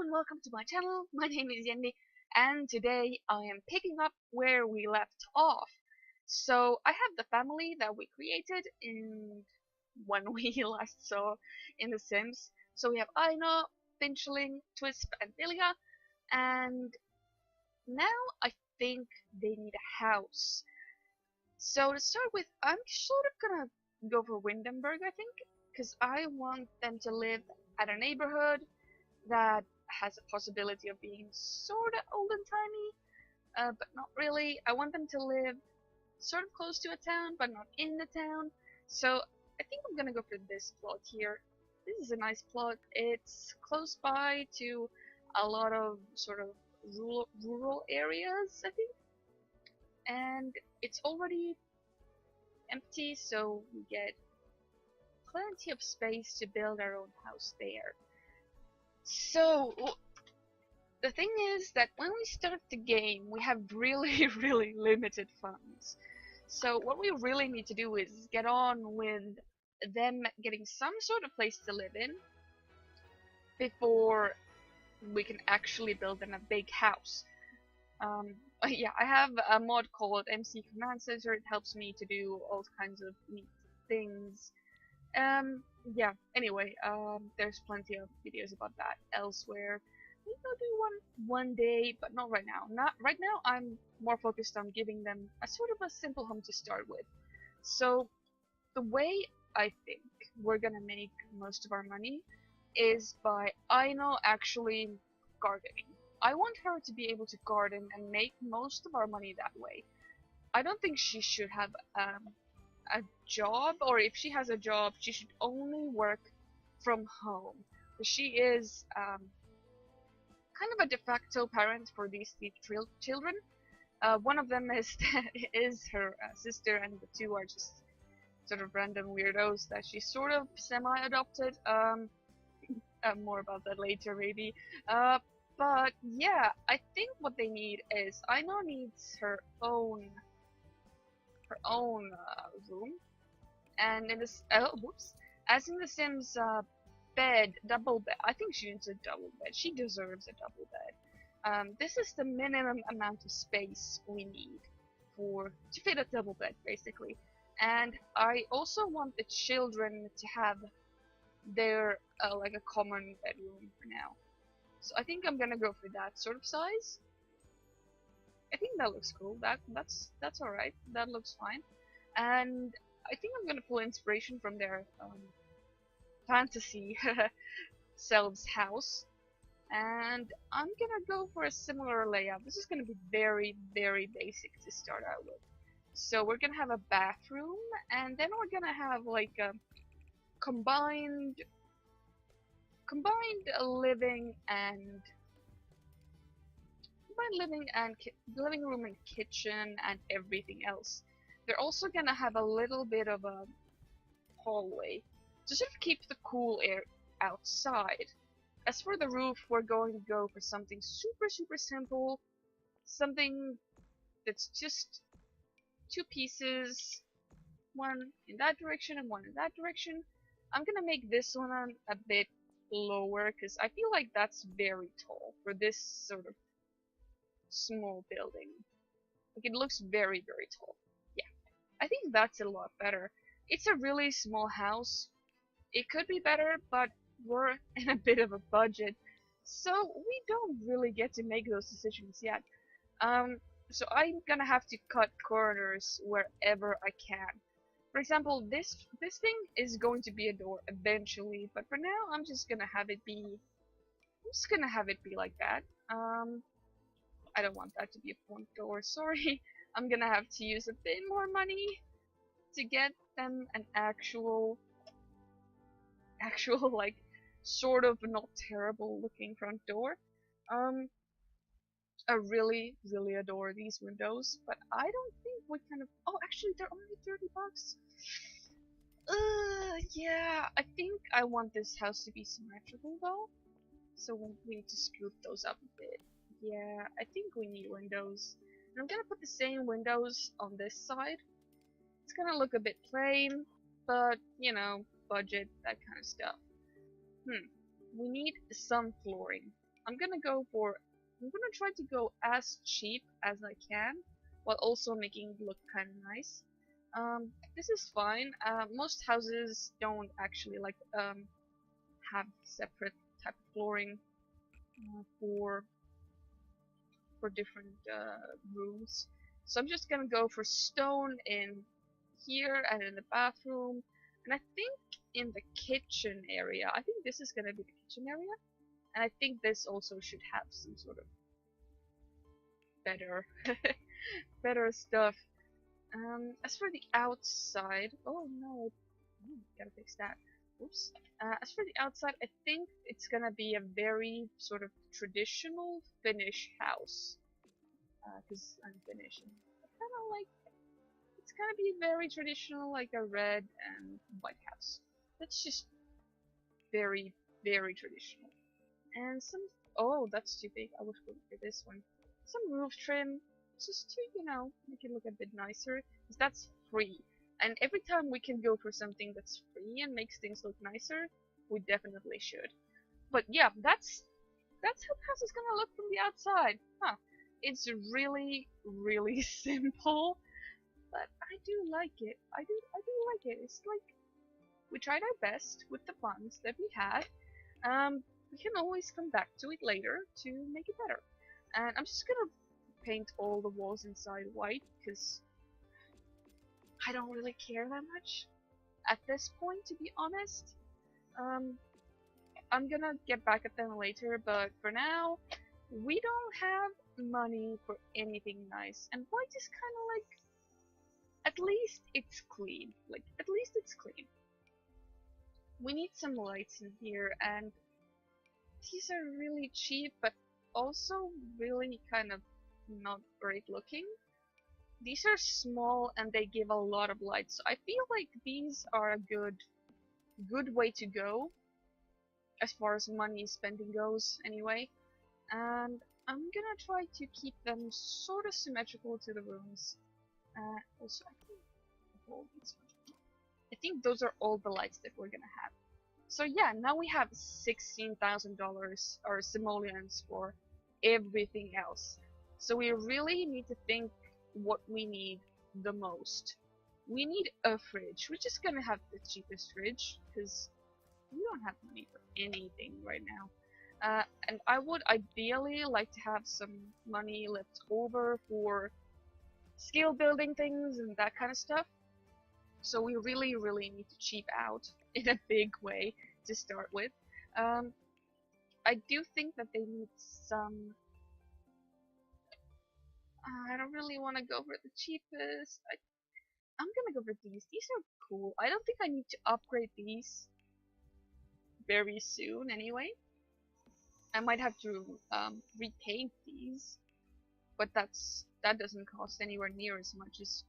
and welcome to my channel. My name is Yendi and today I am picking up where we left off. So I have the family that we created in when we last saw in The Sims. So we have Aina, Finchling, Twisp and Delia, and now I think they need a house. So to start with, I'm sort of gonna go for Windenburg, I think, because I want them to live at a neighborhood that has a possibility of being sort of old and timey, but not really. I want them to live sort of close to a town, but not in the town. So I think I'm gonna go for this plot here. This is a nice plot. It's close by to a lot of sort of rural areas, I think, and it's already empty, so we get plenty of space to build our own house there. So the thing is that when we start the game, we have really, really limited funds. So what we really need to do is get on with them getting some sort of place to live in before we can actually build them a big house. Yeah, I have a mod called MC Command Center. It helps me to do all kinds of neat things. Yeah, anyway, there's plenty of videos about that elsewhere. Maybe I'll do one day, but not right now. Not right now. I'm more focused on giving them a sort of a simple home to start with. So the way I think we're gonna make most of our money is by Aino actually gardening. I want her to be able to garden and make most of our money that way. I don't think she should have a job, or if she has a job, she should only work from home. Because she is kind of a de facto parent for these children. One of them is her sister, and the two are just sort of random weirdos that she sort of semi-adopted. More about that later, maybe. But yeah, I think what they need is Aino needs her own room, and in this whoops, as in the Sims double bed. I think she needs a double bed. She deserves a double bed. This is the minimum amount of space we need to fit a double bed, basically. And I also want the children to have their like a common bedroom for now. So I think I'm gonna go for that sort of size. I think that looks cool. That's all right. That looks fine. And I think I'm gonna pull inspiration from their fantasy selves house, and I'm gonna go for a similar layout. This is gonna be very, very basic to start out with. So we're gonna have a bathroom, and then we're gonna have like a combined living room and kitchen and everything else. They're also gonna have a little bit of a hallway to sort of keep the cool air outside. As for the roof, we're going to go for something super, super simple, something that's just two pieces, one in that direction and one in that direction. I'm gonna make this one a bit lower because I feel like that's very tall for this sort of small building. Like, it looks very, very tall. Yeah, I think that's a lot better. It's a really small house. It could be better, but we're in a bit of a budget, so we don't really get to make those decisions yet. So I'm gonna have to cut corners wherever I can. For example, this thing is going to be a door eventually, but for now I'm just gonna have it be like that. I don't want that to be a front door, sorry. I'm gonna have to use a bit more money to get them an actual like sort of not terrible looking front door. I really, really adore these windows, but I don't think we kind of. Oh, actually, they're only $30. Yeah, I think I want this house to be symmetrical though, so we need to scoop those up a bit. Yeah, I think we need windows. And I'm gonna put the same windows on this side. It's gonna look a bit plain, but you know, budget, that kind of stuff. We need some flooring. I'm gonna try to go as cheap as I can, while also making it look kind of nice. This is fine. Most houses don't actually like have separate type of flooring for different rooms. So I'm just gonna go for stone in here and in the bathroom, and I think in the kitchen area. I think this is gonna be the kitchen area, and I think this also should have some sort of better better stuff. As for the outside, oh no, gotta fix that. Oops. As for the outside, I think it's gonna be a very sort of traditional Finnish house. Because I'm Finnish, and I kind of like it's gonna be very traditional, like a red and white house. That's just very, very traditional. And some, oh, that's too big. I was going for this one. Some roof trim, just to, make it look a bit nicer. Because that's free. And every time we can go for something that's free and makes things look nicer, we definitely should. But yeah, that's how the house is gonna look from the outside. Huh. It's really, really simple, but I do like it. I do like it. It's like we tried our best with the funds that we had. We can always come back to it later to make it better. And I'm just gonna paint all the walls inside white because I don't really care that much at this point, to be honest. I'm gonna get back at them later, but for now, we don't have money for anything nice. And white is kind of like, at least it's clean. Like, at least it's clean. We need some lights in here, and these are really cheap, but also really kind of not great looking. These are small and they give a lot of light, so I feel like these are a good way to go as far as money spending goes anyway. And I'm gonna try to keep them sort of symmetrical to the rooms. Also, I think those are all the lights that we're gonna have. So yeah, now we have $16,000 or simoleons for everything else. So we really need to think what we need the most. We need a fridge. We're just gonna have the cheapest fridge because we don't have money for anything right now. And I would ideally like to have some money left over for skill building things and that kind of stuff. So we really, really need to cheap out in a big way to start with. I do think that they need some... I don't really want to go for the cheapest. I'm gonna go for these. These are cool. I don't think I need to upgrade these very soon anyway. I might have to repaint these, but that doesn't cost anywhere near as much as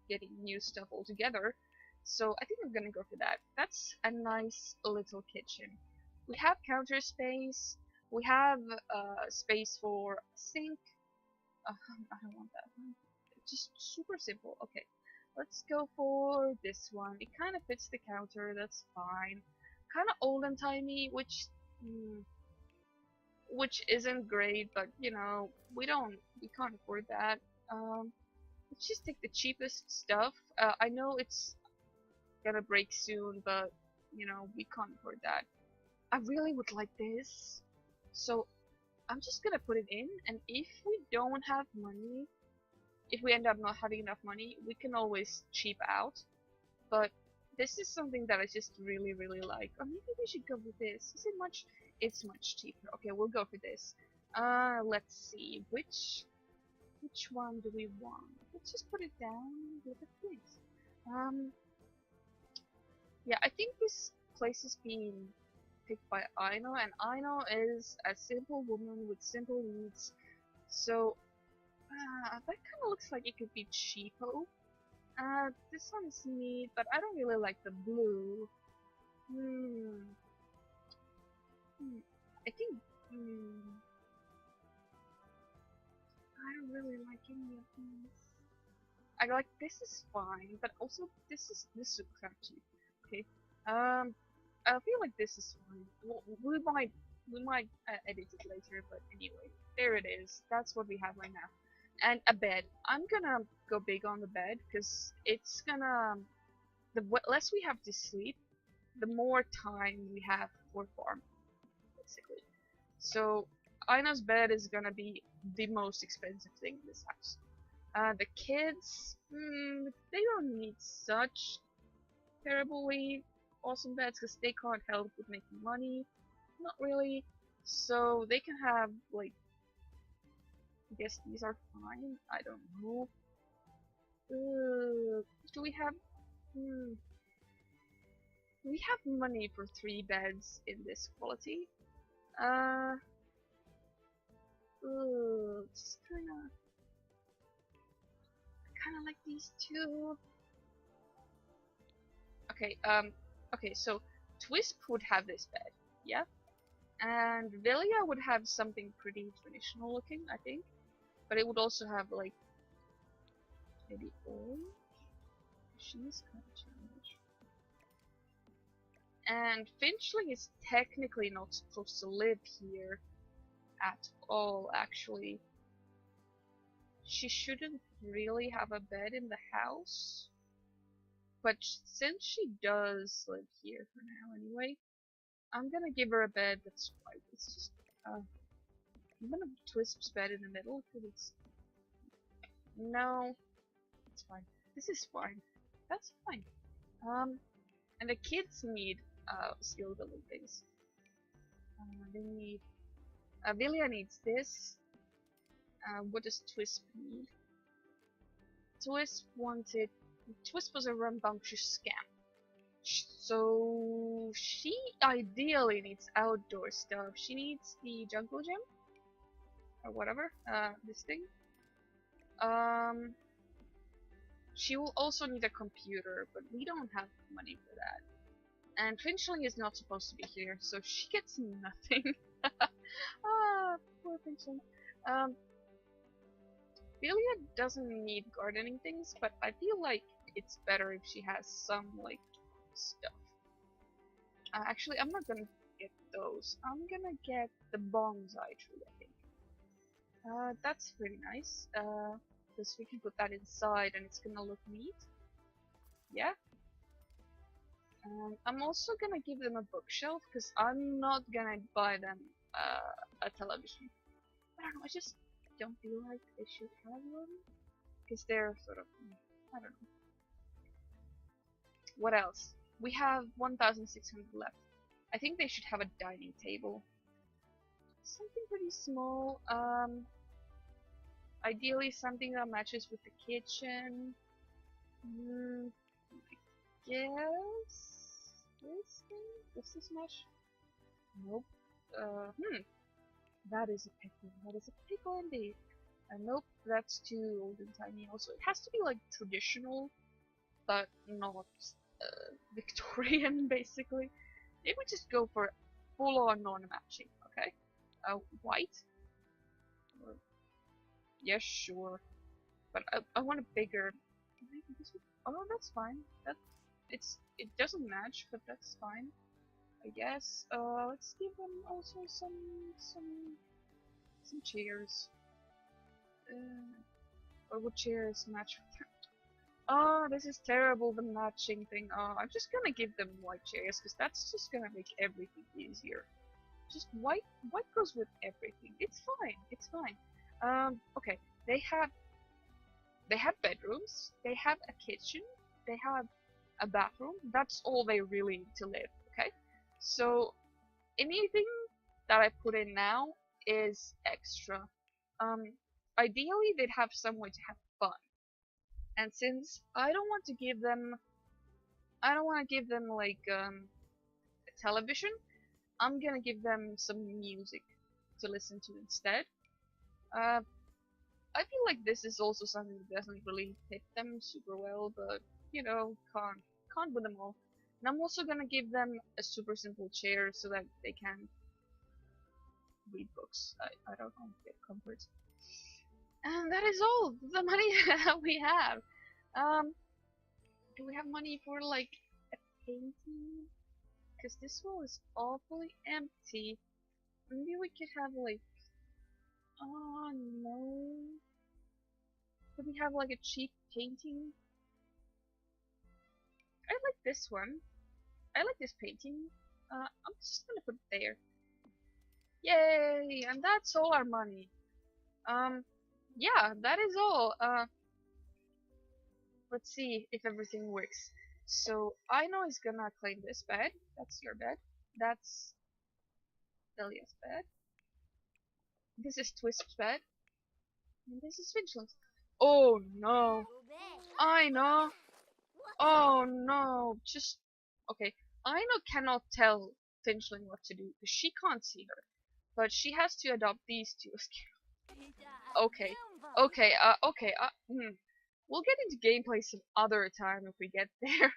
getting new stuff altogether. So I think I'm gonna go for that. That's a nice little kitchen. We have counter space. We have space for a sink. I don't want that one. Just super simple. Okay, let's go for this one. It kind of fits the counter. That's fine. Kind of old and timey, which isn't great, but we can't afford that. Let's just take the cheapest stuff. I know it's gonna break soon, but we can't afford that. I really would like this, so I'm just gonna put it in, and if we don't have money, if we end up not having enough money, we can always cheap out. But this is something that I just really, really like. Or maybe we should go with this. Is it much? It's much cheaper. Okay, we'll go for this. Let's see. Which one do we want? Let's just put it down. Look at this. Yeah, I think this place is being picked by Aino, and Aino is a simple woman with simple needs. So, that kind of looks like it could be cheapo. This one is neat, but I don't really like the blue. I think, I don't really like any of these. I like this is fine, but also this is crap cheap. Okay. I feel like this is fine. We We might edit it later, but anyway, there it is. That's what we have right now. And a bed. I'm gonna go big on the bed because it's gonna. The less we have to sleep, the more time we have for farming, basically. So Ina's bed is gonna be the most expensive thing in this house. The kids, they don't need such terribly awesome beds because they can't help with making money. Not really. So they can have, like, I guess these are fine. I don't know. Do we have, we have money for 3 beds in this quality. It's kinda like these two. Okay, so Twisp would have this bed, yeah? And Velia would have something pretty traditional looking, I think. But it would also have, like, maybe orange? She's kind of childish. And Finchley is technically not supposed to live here at all, actually. She shouldn't really have a bed in the house. But since she does live here for now anyway, I'm gonna give her a bed that's white. It's just, I'm gonna Twisp's bed in the middle, because it's... No, it's fine. This is fine. That's fine. And the kids need, skill building things. They need... Velia needs this. What does Twisp need? Twisp was a rambunctious scamp. So she ideally needs outdoor stuff. She needs the jungle gym or whatever. This thing. She will also need a computer, but we don't have money for that. And Finchling is not supposed to be here, so she gets nothing. Ah, poor Finchling. Velia doesn't need gardening things, but I feel like it's better if she has some, like, stuff. Actually, I'm not gonna get those. I'm gonna get the bonsai tree, I think. That's pretty nice. Because we can put that inside and it's gonna look neat. Yeah. And I'm also gonna give them a bookshelf because I'm not gonna buy them a television. I don't know, I just don't feel like they should have one. Because they're sort of, I don't know. What else? We have 1,600 left. I think they should have a dining table. Something pretty small. Ideally something that matches with the kitchen. I guess this thing? Does this match? Nope. That is a pickle. That is a pickle indeed. Nope, that's too old and tiny. Also, it has to be like traditional, but not Victorian, basically. Maybe we just go for full-on non-matching, okay? White? Or, yes, sure. But I want a bigger... Oh, that's fine. It doesn't match, but that's fine. I guess. Let's give them also some chairs. Or would chairs match with that? Oh, this is terrible, the matching thing. Oh, I'm just gonna give them white chairs, because that's just gonna make everything easier. Just white goes with everything. It's fine, it's fine. Okay, they have bedrooms, they have a kitchen, they have a bathroom. That's all they really need to live, okay? So, anything that I put in now is extra. Ideally, they'd have some way to have fun. And since I don't want to give them like a television, I'm gonna give them some music to listen to instead. I feel like this is also something that doesn't really fit them super well, but you know, can't win them all. And I'm also gonna give them a super simple chair so that they can read books. I don't know, get comfort. And that is all the money that we have. Do we have money for like a painting? Because this wall is awfully empty. Maybe we could have like, oh no. Could we have like a cheap painting? I like this one. I like this painting. I'm just gonna put it there. Yay! And that's all our money. Yeah, that is all. Let's see if everything works. So I know he's gonna claim this bed. That's your bed. That's Delia's bed. This is Twist's bed. And this is Finchland's. Oh no! I know. Oh no! Just okay. I know cannot tell Finchling what to do because she can't see her, but she has to adopt these two. Okay, We'll get into gameplay some other time if we get there.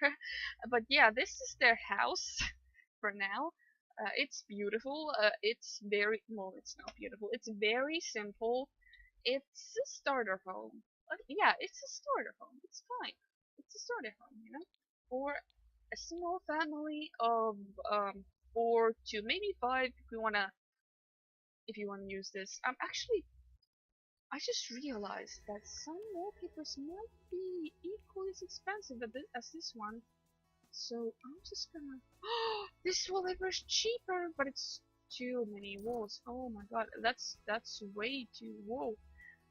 But yeah, this is their house for now. It's beautiful. It's very well. It's not beautiful. It's very simple. It's a starter home. Yeah, it's a starter home. It's fine. It's a starter home, you know, for a small family of 4 to maybe 5 if we wanna use this. Actually, I just realized that some wallpapers might be equally as expensive as this one. So I'm just gonna. This wallpaper is cheaper, but it's too many walls. Oh my god, that's way too. Whoa,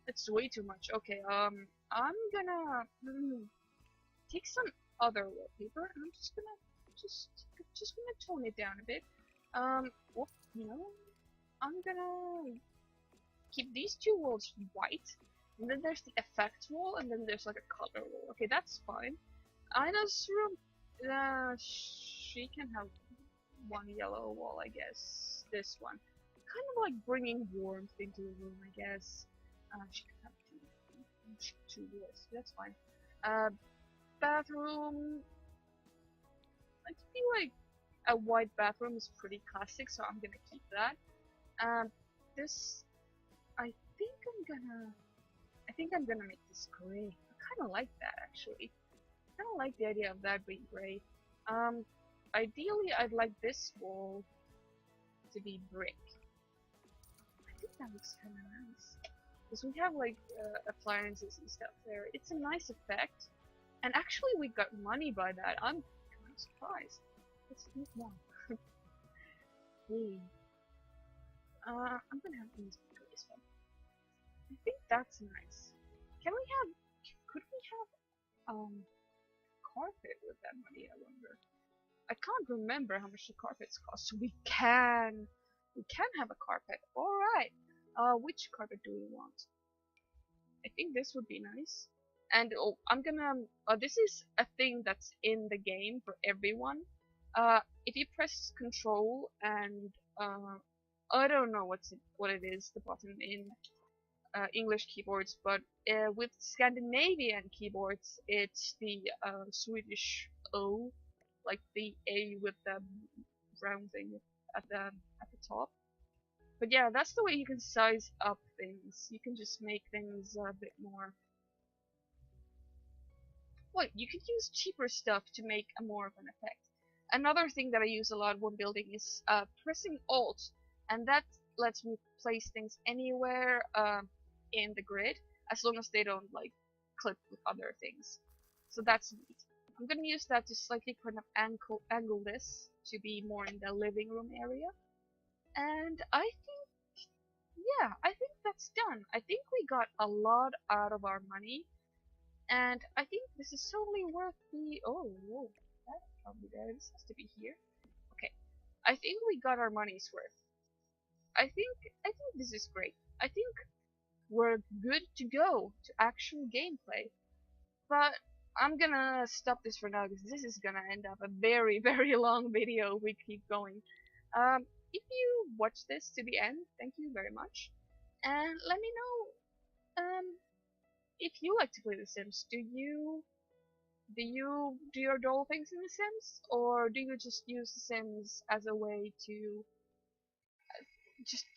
that's way too much. Okay, I'm gonna take some other wallpaper, and I'm just gonna tone it down a bit. Well, you know, I'm gonna keep these two walls white, and then there's the effect wall, and then there's like a color wall. Okay, that's fine. Ina's room, she can have one yellow wall, I guess. This one, kind of like bringing warmth into the room, I guess. She can have two walls. That's fine. Bathroom. I feel like a white bathroom is pretty classic, so I'm gonna keep that. This. I think I'm gonna make this gray. I kinda like that actually. I kinda like the idea of that being gray. Ideally I'd like this wall to be brick. I think that looks kinda nice. Because we have like appliances and stuff there. It's a nice effect. And actually we got money by that. I'm kinda surprised. Let's eat more. I'm gonna have these go this one. I think that's nice. Could we have carpet with that money, I wonder? I can't remember how much the carpets cost, so we can have a carpet. Alright. Which carpet do we want? I think this would be nice. And oh, I'm gonna this is a thing that's in the game for everyone. If you press control and I don't know what it is, the button in English keyboards, but with Scandinavian keyboards, it's the Swedish O, like the A with the round thing at the top. But yeah, that's the way you can size up things. You can just make things a bit more. Well, you could use cheaper stuff to make a more of an effect. Another thing that I use a lot when building is pressing Alt, and that lets me place things anywhere in the grid, as long as they don't like clip with other things. So that's neat. I'm gonna use that to slightly kind of angle this to be more in the living room area. And I think, yeah, I think that's done. I think we got a lot out of our money, and I think this is totally worth the. Oh, whoa, that's probably there. This has to be here. Okay, I think we got our money's worth. I think this is great. I think we're good to go to actual gameplay. But I'm gonna stop this for now because this is gonna end up a very, very long video if we keep going. If you watch this to the end, thank you very much. And let me know if you like to play The Sims. Do you do your doll things in The Sims, or do you just use The Sims as a way to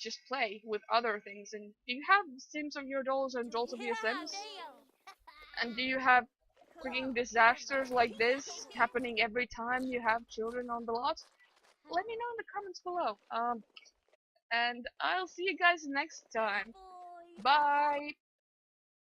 just play with other things? And do you have Sims of your dolls and dolls of your Sims? And do you have freaking disasters like this happening every time you have children on the lot? Let me know in the comments below. and I'll see you guys next time. Bye!